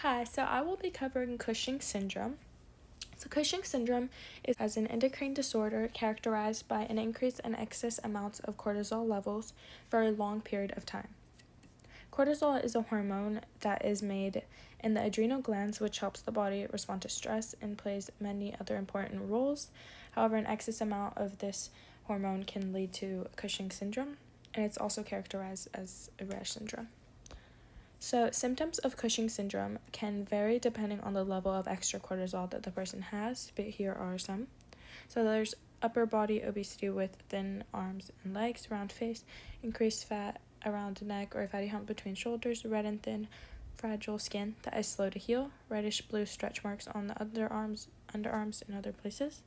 Hi, so I will be covering Cushing syndrome. So Cushing syndrome is as an endocrine disorder characterized by an increase in excess amounts of cortisol levels for a long period of time. Cortisol is a hormone that is made in the adrenal glands, which helps the body respond to stress and plays many other important roles. However, an excess amount of this hormone can lead to Cushing syndrome, and it's also characterized as a rare syndrome. So, symptoms of Cushing syndrome can vary depending on the level of extra cortisol that the person has, but here are some. So, there's upper body obesity with thin arms and legs, round face, increased fat around the neck or a fatty hump between shoulders, red and thin, fragile skin that is slow to heal, reddish blue stretch marks on the underarms, and other places,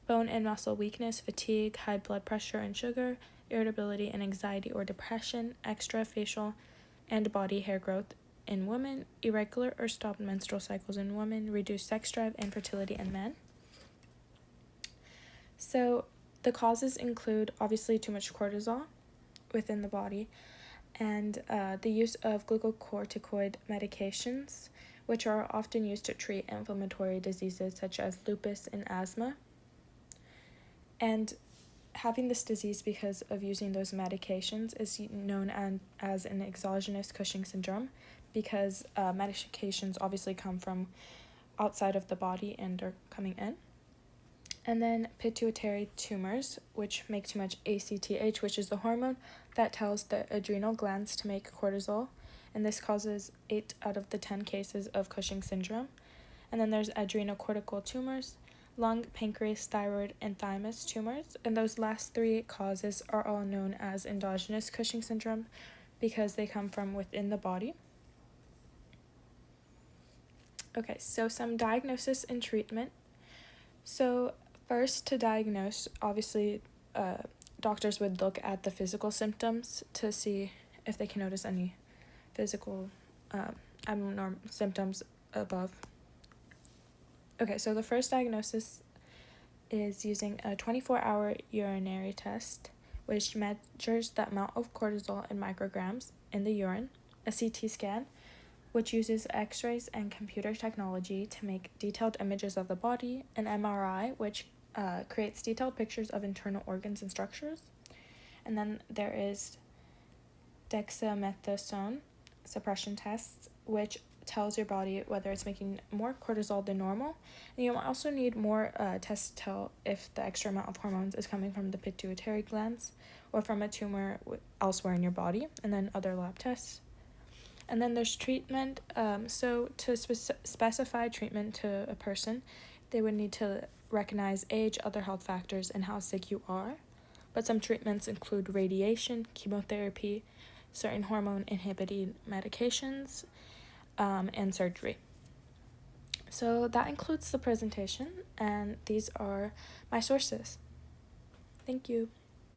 bone and muscle weakness, fatigue, high blood pressure and sugar, irritability and anxiety or depression, extra facial and body hair growth in women, irregular or stopped menstrual cycles in women, reduced sex drive and fertility in men. So the causes include obviously too much cortisol within the body and the use of glucocorticoid medications, which are often used to treat inflammatory diseases such as lupus and asthma. And having this disease because of using those medications is known as an exogenous Cushing syndrome because medications obviously come from outside of the body and are coming in. And then pituitary tumors, which make too much ACTH, which is the hormone that tells the adrenal glands to make cortisol, and this causes 8 out of the 10 cases of Cushing syndrome. And then there's adrenocortical tumors, lung, pancreas, thyroid, and thymus tumors, and those last 3 causes are all known as endogenous Cushing syndrome because they come from within the body. Okay, so some diagnosis and treatment. So first, to diagnose, obviously doctors would look at the physical symptoms to see if they can notice any physical abnormal symptoms above. Okay, so the first diagnosis is using a 24-hour urinary test, which measures the amount of cortisol in micrograms in the urine, a CT scan, which uses x-rays and computer technology to make detailed images of the body, an MRI, which creates detailed pictures of internal organs and structures, and then there is dexamethasone suppression tests, which tells your body whether it's making more cortisol than normal. And you also need more tests to tell if the extra amount of hormones is coming from the pituitary glands or from a tumor elsewhere in your body, and then other lab tests. And then there's treatment. So to specify treatment to a person, they would need to recognize age, other health factors, and how sick you are. But some treatments include radiation, chemotherapy, certain hormone inhibiting medications, and surgery. So that includes the presentation, and these are my sources. Thank you.